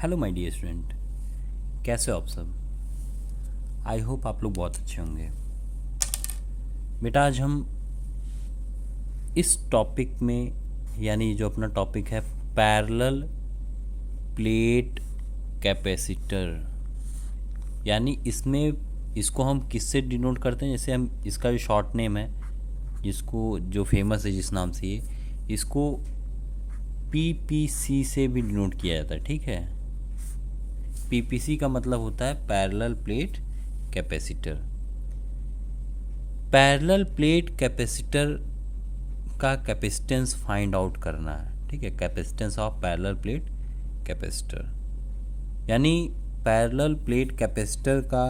Hello my dear student, कैसे हो आप सब। आई होप आप लोग बहुत अच्छे होंगे। बेटा आज हम इस टॉपिक में, यानी जो अपना टॉपिक है पैरेलल प्लेट कैपेसिटर, यानी इसमें इसको हम किससे डिनोट करते हैं। जैसे हम इसका जो शॉर्ट नेम है, जिसको जो फेमस है जिस नाम से, ये इसको पीपीसी से भी डिनोट किया जाता है। ठीक है, पीपीसी का मतलब होता है parallel plate capacitor. Parallel plate capacitor का कैपेसिटेंस फाइंड आउट करना है। ठीक है, capacitance of parallel plate capacitor, यानी पैरेलल प्लेट कैपेसिटर का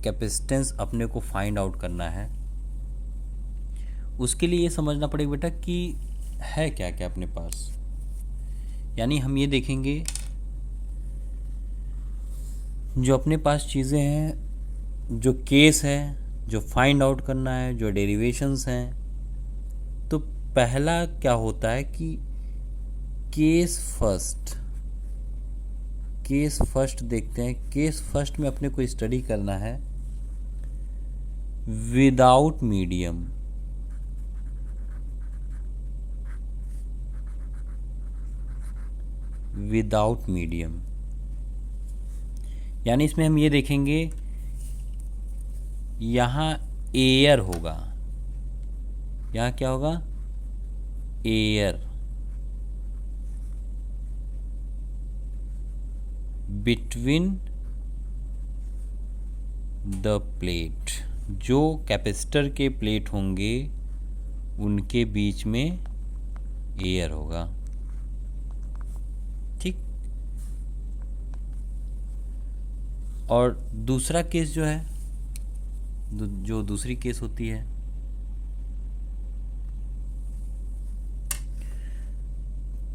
कैपेसिटेंस अपने को फाइंड आउट करना है। उसके लिए ये समझना पड़ेगा बेटा कि है क्या क्या अपने पास। यानी हम ये देखेंगे जो अपने पास चीज़ें हैं, जो केस है, जो फाइंड आउट करना है, जो डेरिवेशंस हैं। तो पहला क्या होता है कि केस फर्स्ट देखते हैं। केस फर्स्ट में अपने को स्टडी करना है विदाउट मीडियम। विदाउट मीडियम यानी इसमें हम ये देखेंगे, यहाँ एयर होगा। यहाँ क्या होगा? Air between the plate. जो कैपेसिटर के प्लेट होंगे उनके बीच में एयर होगा। ठीक। और दूसरा केस जो है, जो दूसरी केस होती है,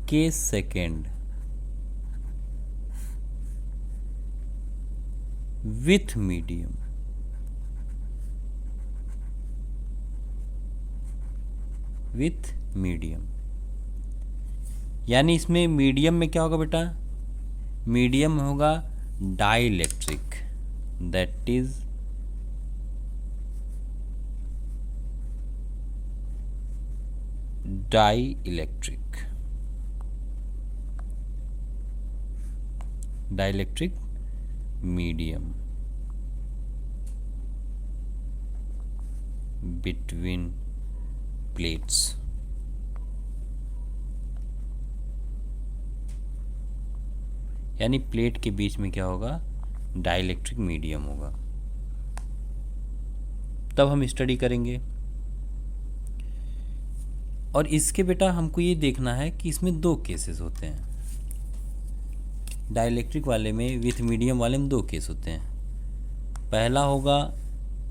case second, with medium. With medium यानी इसमें मीडियम में क्या होगा बेटा? मीडियम होगा dielectric, that is dielectric. Dielectric medium between plates. यानी प्लेट के बीच में क्या होगा? डाइलेक्ट्रिक मीडियम होगा। तब हम स्टडी करेंगे। और इसके बेटा हमको ये देखना है कि इसमें दो केसेस होते हैं। डाइलेक्ट्रिक वाले में, विथ मीडियम वाले में दो केस होते हैं। पहला होगा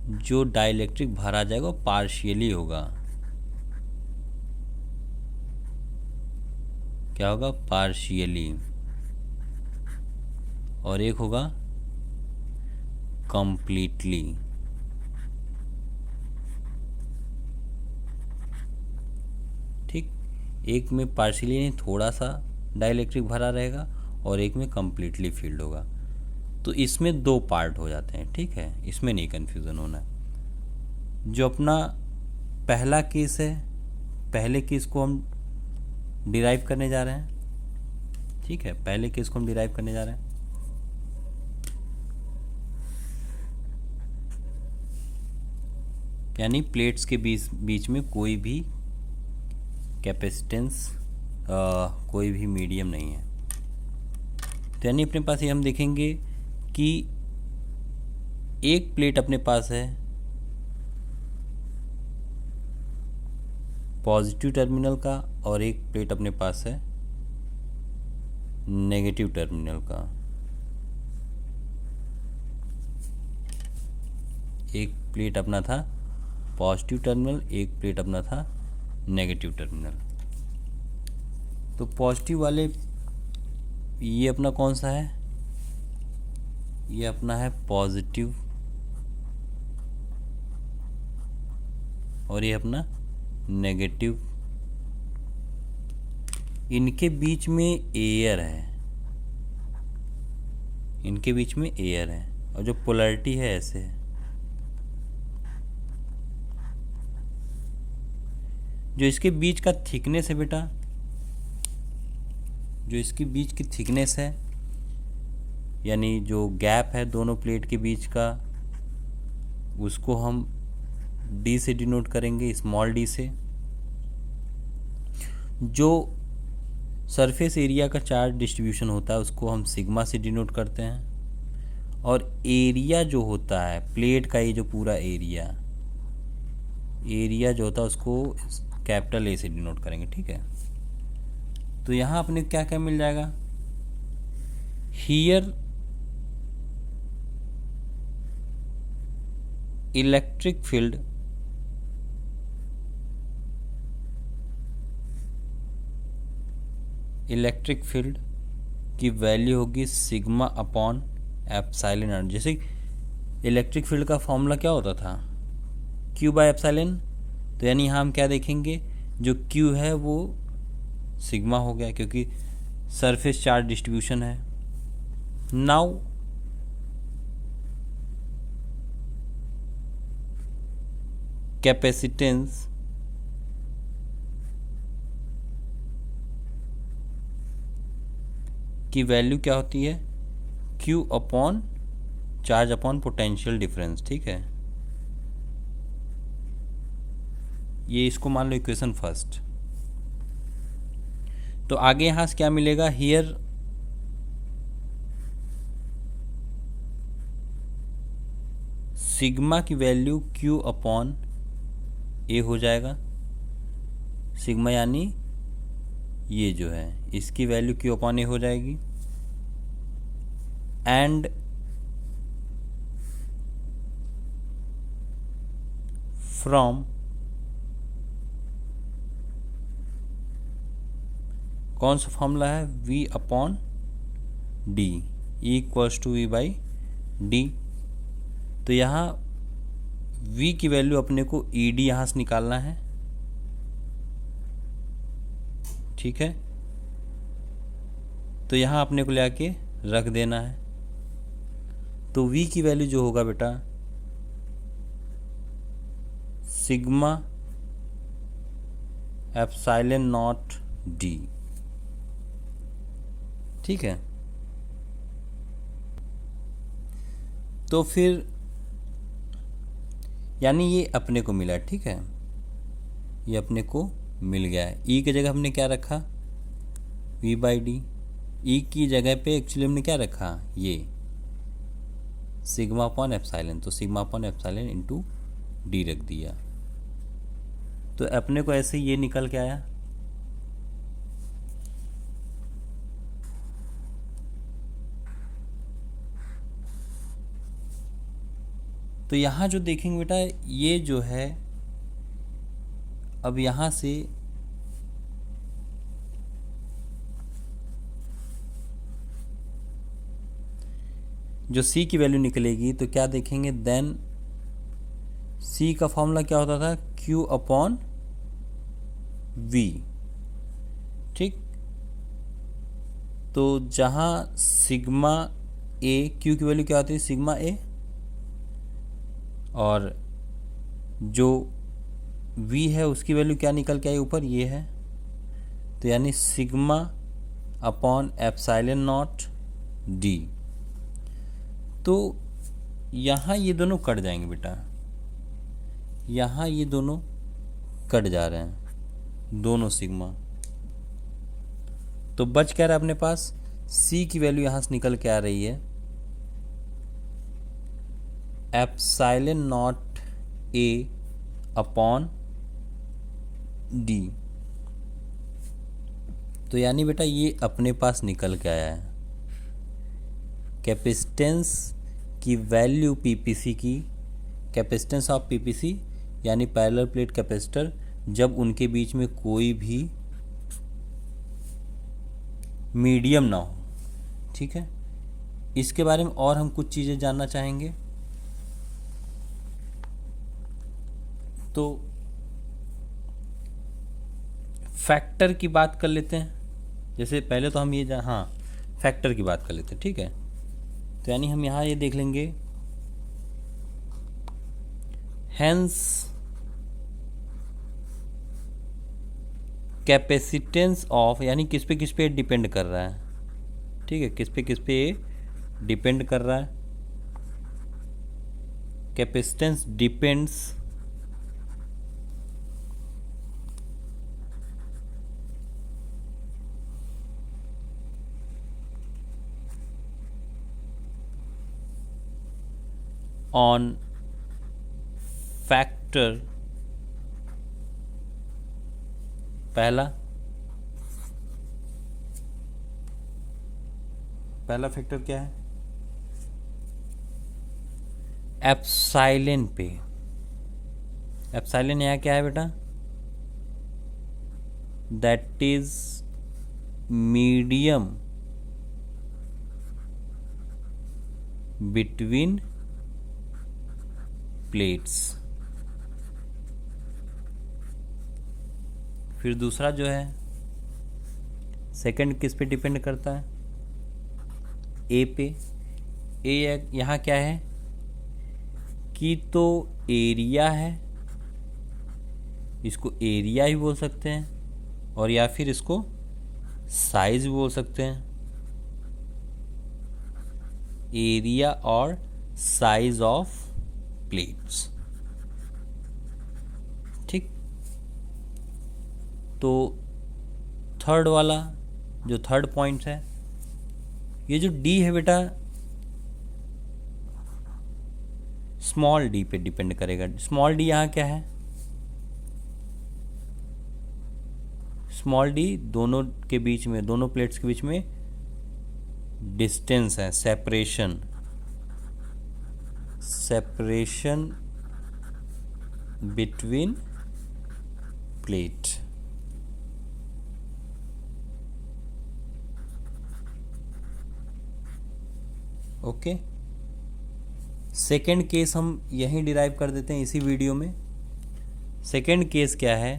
जो डाइलेक्ट्रिक भरा जाएगा पार्शियली होगा। क्या होगा? पार्शियली। और एक होगा कंप्लीटली। ठीक। एक में पार्शियली नहीं, थोड़ा सा डाइलेक्ट्रिक भरा रहेगा, और एक में कंप्लीटली फील्ड होगा। तो इसमें दो पार्ट हो जाते हैं। ठीक है, इसमें नहीं कन्फ्यूज़न होना। जो अपना पहला केस है, पहले केस को हम डिराइव करने जा रहे हैं। ठीक है, पहले केस को हम डिराइव करने जा रहे हैं। यानी प्लेट्स के बीच में कोई भी कैपेसिटेंस, कोई भी मीडियम नहीं है। तो यानी अपने पास ये हम देखेंगे कि एक प्लेट अपने पास है पॉजिटिव टर्मिनल का, और एक प्लेट अपने पास है नेगेटिव टर्मिनल का। एक प्लेट अपना था पॉजिटिव टर्मिनल, एक प्लेट अपना था नेगेटिव टर्मिनल। तो पॉजिटिव वाले, ये अपना कौन सा है? ये अपना है पॉजिटिव, और ये अपना नेगेटिव। इनके बीच में एयर है। इनके बीच में एयर है और जो पोलैरिटी है ऐसे है। जो इसके बीच का थिकनेस है बेटा, जो इसके बीच की थिकनेस है यानी जो गैप है दोनों प्लेट के बीच का, उसको हम डी से डिनोट करेंगे, स्मॉल डी से। जो सरफेस एरिया का चार्ज डिस्ट्रीब्यूशन होता है उसको हम सिग्मा से डिनोट करते हैं। और एरिया जो होता है प्लेट का, ये जो पूरा एरिया जो होता है उसको कैपिटल ए से डिनोट करेंगे, ठीक है। तो यहाँ अपने क्या क्या मिल जाएगा, हियर इलेक्ट्रिक फील्ड की वैल्यू होगी सिग्मा अपॉन एप्सिलॉन नॉट। जैसे इलेक्ट्रिक फील्ड का फॉर्मूला क्या होता था, क्यू बाय एप्सिलॉन। तो यानी यहाँ हम क्या देखेंगे, जो क्यू है वो सिग्मा हो गया क्योंकि सरफेस चार्ज डिस्ट्रीब्यूशन है। नाउ कैपेसिटेंस की वैल्यू क्या होती है, Q upon charge upon potential difference, ठीक है। ये इसको मान लो इक्वेशन फर्स्ट। तो आगे यहाँ से क्या मिलेगा, हियर सिग्मा की वैल्यू Q अपॉन ए हो जाएगा। सिग्मा यानी ये जो है इसकी वैल्यू Q अपॉन ए हो जाएगी। एंड फ्रॉम कौन सा फॉर्मूला है, V upon D equals to V by D. तो यहाँ V की वैल्यू अपने को ED यहाँ से निकालना है, ठीक है। तो यहाँ अपने को ले आके रख देना है। तो V की वैल्यू जो होगा बेटा सिग्मा एप्सिलॉन नॉट डी, ठीक है। तो फिर यानी ये अपने को मिला, ठीक है, ये अपने को मिल गया है। E की जगह हमने क्या रखा, V बाई डी। E की जगह पे एक्चुअली हमने क्या रखा, ये सिग्मा अपॉन एप्सिलॉन। तो sigma upon epsilon into D रख दिया। तो अपने को ऐसे ये निकल के आया। तो यहाँ जो देखेंगे बेटा, ये जो है अब यहाँ से जो C की वैल्यू निकलेगी तो क्या देखेंगे, देन C का फॉर्मूला क्या होता था, Q अपॉन V, ठीक। तो जहाँ सिग्मा A, Q की वैल्यू क्या होती है, सिग्मा A, और जो V है उसकी वैल्यू क्या निकल के आई ऊपर, ये है। तो यानी sigma upon epsilon not D. तो यहाँ ये दोनों कट जाएंगे बेटा, यहाँ ये दोनों कट जा रहे हैं, दोनों सिग्मा। तो बच क्या रहा है अपने पास, C की वैल्यू यहाँ से निकल के आ रही है epsilon not A upon D. तो यानी बेटा ये अपने पास निकल के आया है कैपेसिटेंस की वैल्यू पीपीसी की, कैपेसिटेंस ऑफ पीपीसी यानी पैरेलल प्लेट कैपेसिटर, जब उनके बीच में कोई भी मीडियम ना हो, ठीक है। इसके बारे में और हम कुछ चीज़ें जानना चाहेंगे। तो फैक्टर की बात कर लेते हैं। जैसे पहले तो हम ये हाँ फैक्टर की बात कर लेते हैं, ठीक है। तो यानी हम यहाँ ये देख लेंगे, हेंस कैपेसिटेंस ऑफ, यानी किस पे डिपेंड कर रहा है, ठीक है, किस पे डिपेंड कर रहा है, कैपेसिटेंस डिपेंड्स ऑन फैक्टर, पहला फैक्टर क्या है, एप्सिलॉन पे। एप्सिलॉन यहाँ क्या है बेटा, that is medium between plates. फिर दूसरा जो है सेकंड किस पे डिपेंड करता है, ए पे। ए यहाँ क्या है कि तो एरिया है, इसको एरिया ही बोल सकते हैं, और या फिर इसको साइज भी बोल सकते हैं, एरिया और साइज ऑफ प्लेट्स, ठीक। तो थर्ड वाला जो थर्ड पॉइंट है, ये जो डी है बेटा स्मॉल डी पे डिपेंड करेगा। स्मॉल डी यहाँ क्या है, स्मॉल डी दोनों के बीच में, दोनों प्लेट्स के बीच में डिस्टेंस है, separation between plate. Okay, second case हम यहीं डिराइव कर देते हैं इसी वीडियो में। सेकेंड केस क्या है,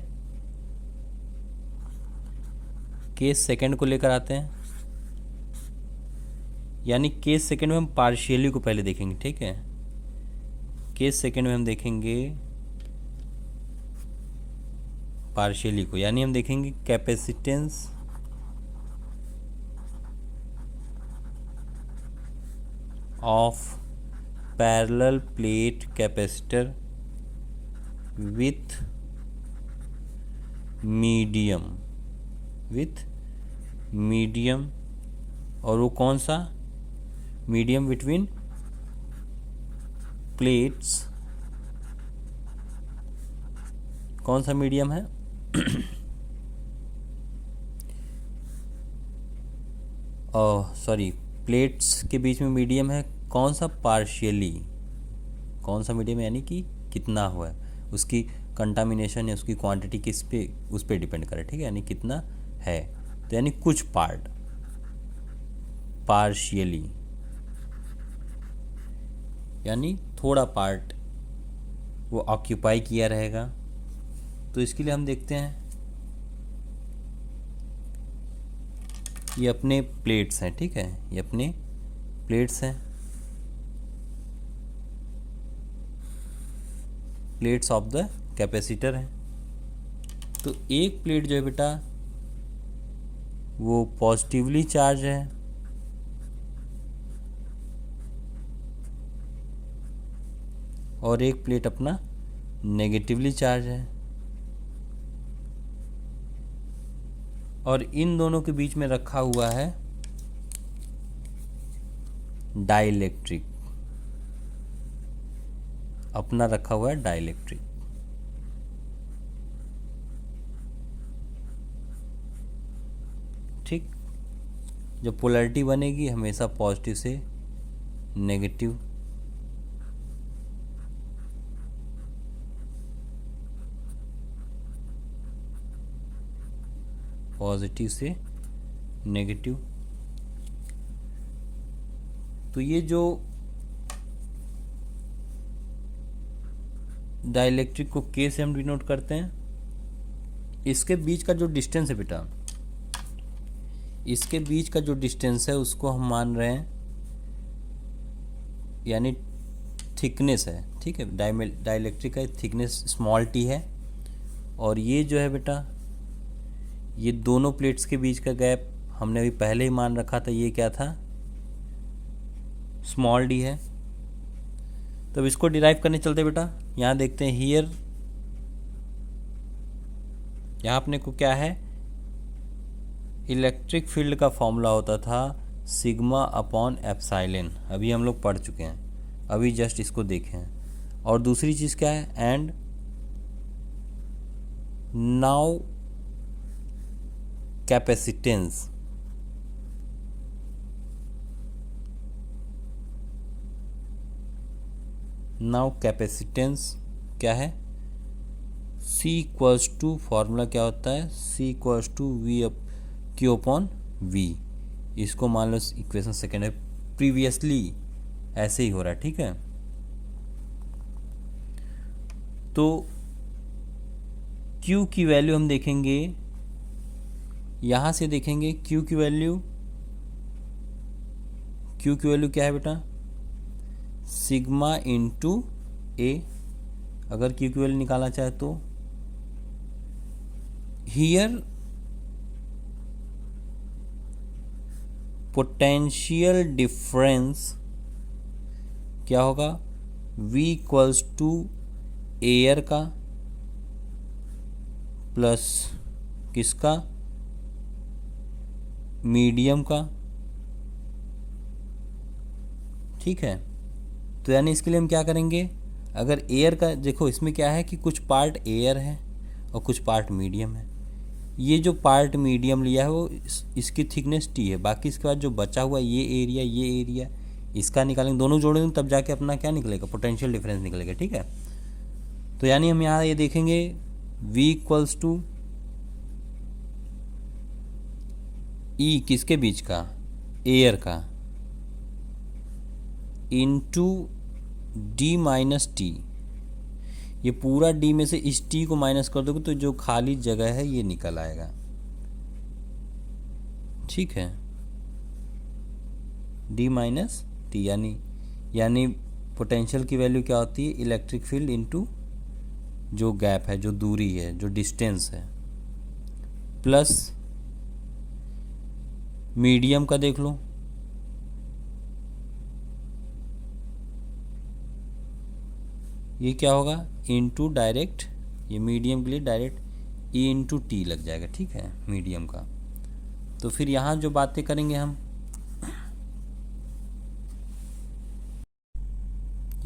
केस सेकेंड को लेकर आते हैं, यानी केस सेकेंड में हम पार्शियली को पहले देखेंगे, ठीक है। केस सेकेंड में हम देखेंगे पार्शियली को, यानी हम देखेंगे capacitance of parallel plate capacitor with medium, और वो कौन सा मीडियम बिटवीन प्लेट्स, कौन सा मीडियम है सॉरी, प्लेट्स के बीच में मीडियम है, कौन सा पार्शियली, कौन सा मीडियम यानी कि कितना हुआ है, उसकी कंटामिनेशन या उसकी क्वांटिटी किस पे, उस पे डिपेंड करे, ठीक है, यानी कितना है, तो यानी कुछ पार्ट पार्शियली, यानी थोड़ा पार्ट वो ऑक्यूपाई किया रहेगा। तो इसके लिए हम देखते हैं, ये अपने प्लेट्स हैं, ठीक है, ये अपने प्लेट्स हैं, प्लेट्स ऑफ द कैपेसिटर है। तो एक प्लेट जो है बेटा वो पॉजिटिवली चार्ज है, और एक प्लेट अपना नेगेटिवली चार्ज है, और इन दोनों के बीच में रखा हुआ है डाइलेक्ट्रिक, अपना रखा हुआ है डाइलेक्ट्रिक। ठीक, जब पोलैरिटी बनेगी हमेशा पॉजिटिव से नेगेटिव, पॉजिटिव से नेगेटिव। तो ये जो डाइलेक्ट्रिक को के से हम डिनोट करते हैं, इसके बीच का जो डिस्टेंस है बेटा, इसके बीच का जो डिस्टेंस है उसको हम मान रहे हैं यानी थिकनेस है, ठीक है, डाइलेक्ट्रिक का थिकनेस स्मॉल टी है। और ये जो है बेटा, ये दोनों प्लेट्स के बीच का गैप हमने अभी पहले ही मान रखा था, ये क्या था, स्मॉल डी है। तो अब इसको डिराइव करने चलते बेटा। यहाँ देखते हैं हियर, यहाँ अपने को क्या है, इलेक्ट्रिक फील्ड का फॉर्मूला होता था सिग्मा अपॉन एप्साइलन, अभी हम लोग पढ़ चुके हैं, अभी जस्ट इसको देखें। और दूसरी चीज़ क्या है, and now capacitance, now capacitance क्या है, C इक्वल्स टू, फॉर्मूला क्या होता है, C equals to V Q upon V. इसको मान लो इक्वेशन सेकेंड है, प्रीवियसली ऐसे ही हो रहा है, ठीक है। तो Q की वैल्यू हम देखेंगे, यहाँ से देखेंगे Q की वैल्यू, Q की वैल्यू क्या है बेटा, सिग्मा इंटू ए। अगर Q की वैल्यू निकालना चाहे तो हियर पोटेंशियल डिफरेंस क्या होगा, V इक्वल्स टू एयर का प्लस किसका, मीडियम का, ठीक है। तो यानी इसके लिए हम क्या करेंगे, अगर एयर का देखो, इसमें क्या है कि कुछ पार्ट एयर है और कुछ पार्ट मीडियम है। ये जो पार्ट मीडियम लिया है वो इसकी थिकनेस टी है, बाकी इसके बाद जो बचा हुआ ये एरिया इसका निकालेंगे, दोनों जोड़ेंगे तब जाके अपना क्या निकलेगा, पोटेंशियल डिफरेंस निकलेगा, ठीक है। तो यानी हम यहाँ ये देखेंगे V इक्वल्स टू E किसके बीच का, एयर का, इंटू D माइनस टी। ये पूरा D में से इस T को माइनस कर दोगे तो जो खाली जगह है ये निकल आएगा, ठीक है, D माइनस टी। यानी पोटेंशियल की वैल्यू क्या होती है, इलेक्ट्रिक फील्ड इनटू जो गैप है, जो दूरी है, जो डिस्टेंस है, प्लस मीडियम का देख लो, ये क्या होगा, इनटू डायरेक्ट, ये मीडियम के लिए डायरेक्ट E इंटू टी लग जाएगा, ठीक है, मीडियम का। तो फिर यहाँ जो बातें करेंगे हम,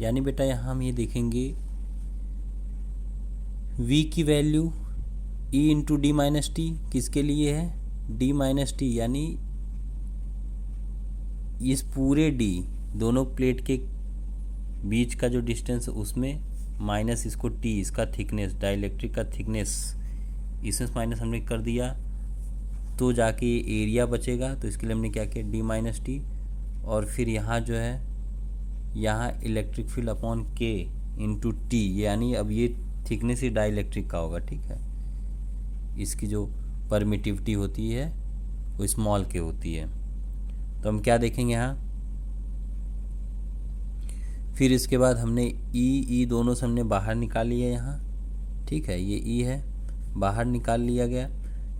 यानी बेटा यहाँ हम ये देखेंगे V की value E into D minus T किसके लिए है, D माइनस टी, यानी इस पूरे D दोनों प्लेट के बीच का जो डिस्टेंस उसमें माइनस इसको T, इसका थिकनेस, डाइलेक्ट्रिक का थिकनेस, इसमें माइनस हमने कर दिया तो जाके ये एरिया बचेगा। तो इसके लिए हमने क्या किया, D माइनस टी, और फिर यहाँ जो है, यहाँ electric field upon K into T, यानी अब ये थिकनेस ही डाइलेक्ट्रिक का होगा, ठीक है। इसकी जो परमिटिविटी होती है वो स्मॉल के होती है। तो हम क्या देखेंगे यहाँ, फिर इसके बाद हमने ई दोनों से हमने बाहर निकाल लिया यहाँ, ठीक है, ये ई है बाहर निकाल लिया गया,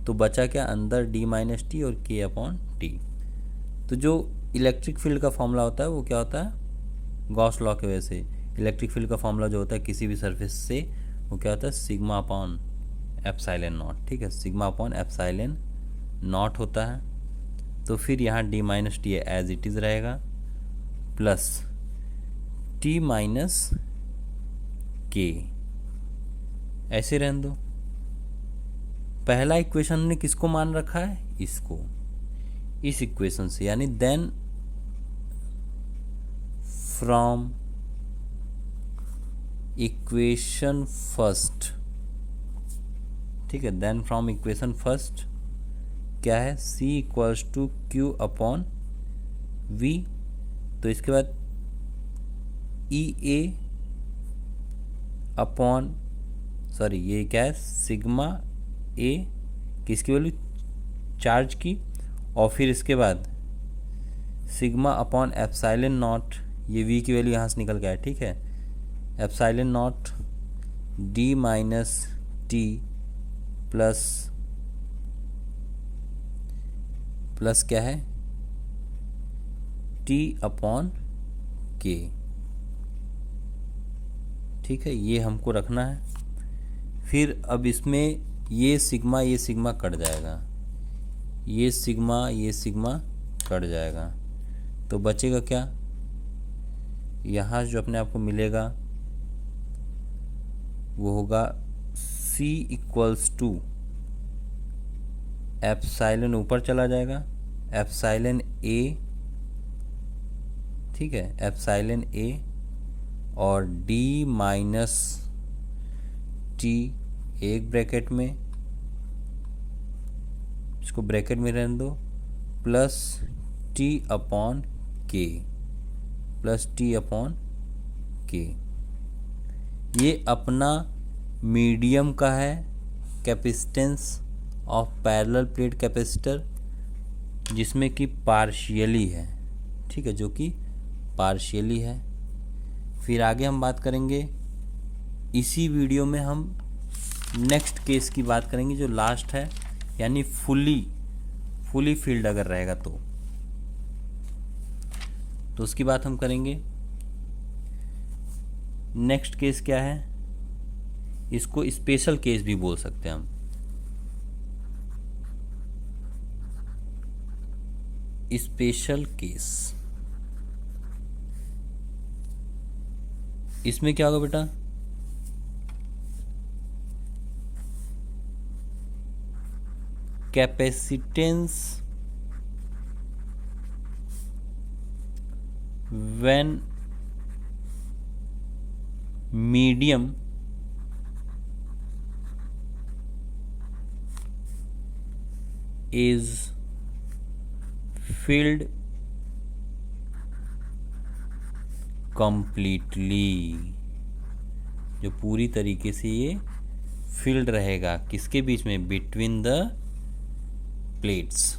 तो बचा क्या, अंदर D माइनस टी और K अपॉन टी। तो जो इलेक्ट्रिक फील्ड का फॉर्मूला होता है वो क्या होता है, गॉस लॉ के वजह से इलेक्ट्रिक फील्ड का फॉर्मूला जो होता है किसी भी सरफेस से, वो क्या होता है, सिग्मा अपॉन एप्साइलन नॉट, ठीक है, सिग्मा अपॉन एप्साइलन नॉट होता है। तो फिर यहाँ D minus T as it is रहेगा, प्लस T माइनस K, ऐसे रहने दो। पहला इक्वेशन ने किसको मान रखा है, इसको, इस इक्वेशन से, यानी देन फ्रॉम इक्वेशन फर्स्ट, ठीक है, देन फ्रॉम इक्वेशन फर्स्ट क्या है, C equals to Q upon V। तो इसके बाद EA अपॉन, सॉरी ये क्या है, सिग्मा A किसकी वैल्यू, चार्ज की, और फिर इसके बाद सिग्मा अपॉन एप्साइलन नॉट, ये v की वैल्यू यहाँ से निकल के आए, ठीक है। Epsilon not d minus T plus क्या है t अपॉन k, ठीक है, ये हमको रखना है। फिर अब इसमें ये सिग्मा कट जाएगा, ये सिग्मा कट जाएगा, तो बचेगा क्या, यहाँ जो अपने आप को मिलेगा वो होगा c इक्वल्स टू एप्साइलन ऊपर चला जाएगा, एप्साइलन a, ठीक है, एप्साइलन a और d माइनस t एक ब्रैकेट में, इसको ब्रैकेट में रहने दो, plus t upon k, plus t upon k। ये अपना मीडियम का है capacitance of parallel plate capacitor, जिसमें कि पार्शियली है, ठीक है, जो कि पार्शियली है। फिर आगे हम बात करेंगे, इसी वीडियो में हम नेक्स्ट केस की बात करेंगे जो लास्ट है, यानी फुली फील्ड अगर रहेगा तो उसकी बात हम करेंगे। नेक्स्ट केस क्या है, इसको स्पेशल केस भी बोल सकते हैं हम। स्पेशल केस, इसमें क्या होगा बेटा, capacitance when medium is filled completely, जो पूरी तरीके से ये फिल्ड रहेगा, किसके बीच में, बिटवीन द प्लेट्स,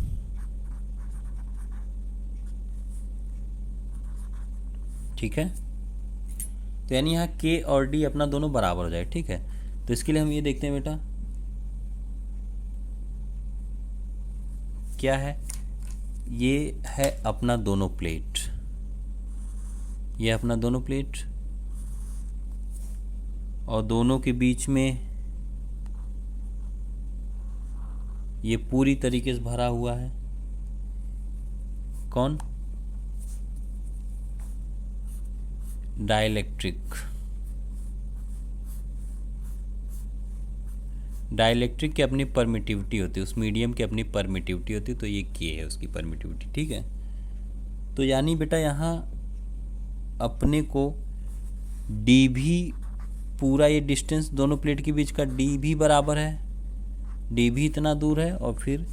ठीक है। तो यानी यहाँ K और D अपना दोनों बराबर हो जाए, ठीक है। तो इसके लिए हम ये देखते हैं बेटा, क्या है, ये है अपना दोनों प्लेट, ये अपना दोनों प्लेट, और दोनों के बीच में ये पूरी तरीके से भरा हुआ है, कौन, डाइलेक्ट्रिक। डाइलेक्ट्रिक की अपनी परमिटिविटी होती है, उस मीडियम की अपनी परमिटिविटी होती है, तो ये K है उसकी परमिटिविटी, ठीक है। तो यानी बेटा यहाँ अपने को D भी, पूरा ये डिस्टेंस दोनों प्लेट के बीच का D भी बराबर है, D भी इतना दूर है, और फिर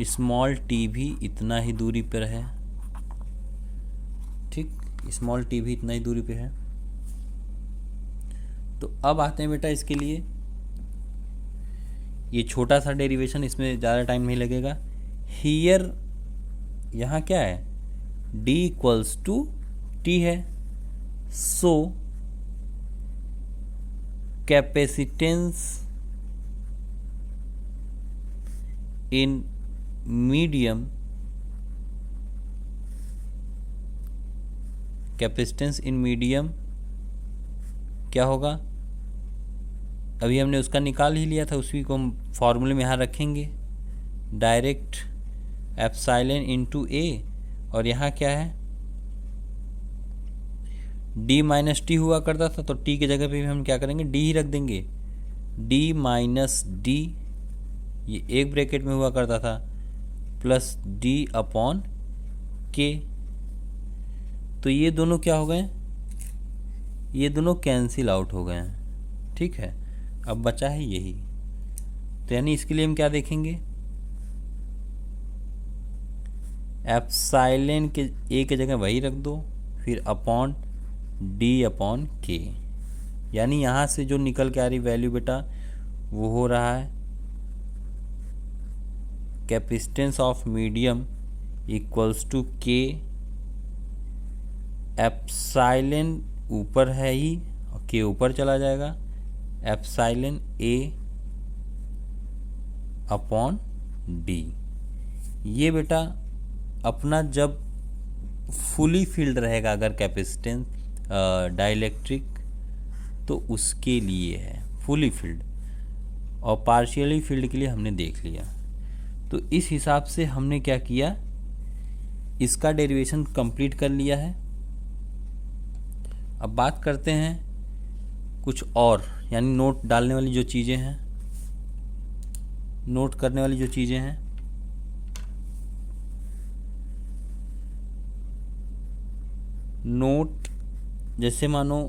स्मॉल t भी इतना ही दूरी पर है, ठीक, स्मॉल t भी इतना ही दूरी पे है। तो अब आते हैं बेटा इसके लिए, ये छोटा सा डेरिवेशन, इसमें ज़्यादा टाइम नहीं लगेगा। हियर यहाँ क्या है, d इक्वल्स टू t है, so capacitance in medium, capacitance in medium क्या होगा, अभी हमने उसका निकाल ही लिया था, उसी को हम फॉर्मूले में यहाँ रखेंगे, डायरेक्ट एप्साइलन इंटू ए, और यहाँ क्या है, d माइनस टी हुआ करता था, तो t की जगह पे भी हम क्या करेंगे, d ही रख देंगे, d माइनस डी, ये एक ब्रैकेट में हुआ करता था, प्लस d अपॉन k। तो ये दोनों क्या हो गए, ये दोनों कैंसिल आउट हो गए हैं, ठीक है। अब बचा है यही, तो यानी इसके लिए हम क्या देखेंगे, एप्साइलन के ए की जगह वही रख दो, फिर अपॉन d अपॉन k, यानी यहाँ से जो निकल के आ रही वैल्यू बेटा वो हो रहा है capacitance of medium equals to k epsilon ऊपर है ही, के ऊपर चला जाएगा, एप्सिलॉन ए अपॉन डी। ये बेटा अपना जब फुली फील्ड रहेगा अगर कैपेसिटेंस डाइलेक्ट्रिक तो उसके लिए है फुली फील्ड, और पार्शियली फील्ड के लिए हमने देख लिया। तो इस हिसाब से हमने क्या किया, इसका डेरिवेशन कंप्लीट कर लिया है। अब बात करते हैं कुछ और, यानी नोट डालने वाली जो चीज़ें हैं, नोट करने वाली जो चीज़ें हैं। नोट, जैसे मानो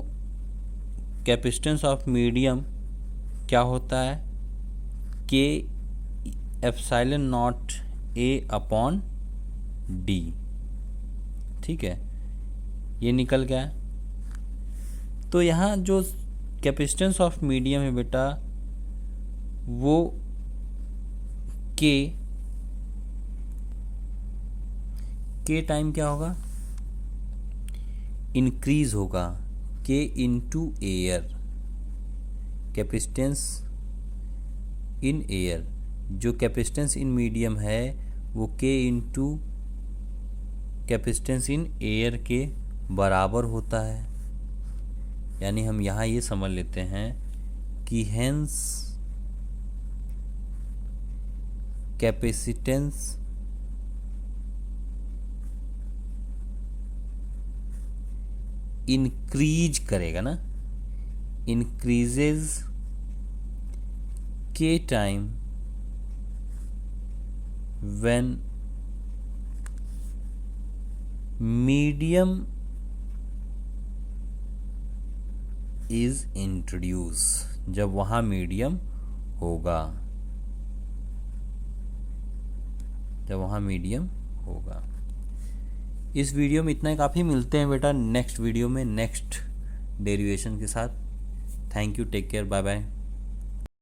कैपेसिटेंस ऑफ मीडियम क्या होता है, के epsilon not a upon D. ठीक है, ये निकल गया। तो यहाँ जो कैपेसिटेंस ऑफ मीडियम है बेटा, वो के टाइम क्या होगा, इंक्रीज होगा, के into air, capacitance in air. जो कैपेसिटेंस इन मीडियम है वो के इंटू कैपेसिटेंस इन एयर के बराबर होता है। यानी हम यहाँ ये समझ लेते हैं कि हेंस कैपेसिटेंस इंक्रीज करेगा ना, इंक्रीजेज के time when medium is introduce, जब वहाँ मीडियम होगा, जब वहाँ मीडियम होगा। इस वीडियो में इतना ही काफ़ी। मिलते हैं बेटा नेक्स्ट वीडियो में नेक्स्ट डेरिवेशन के साथ। Thank you, take care, bye bye.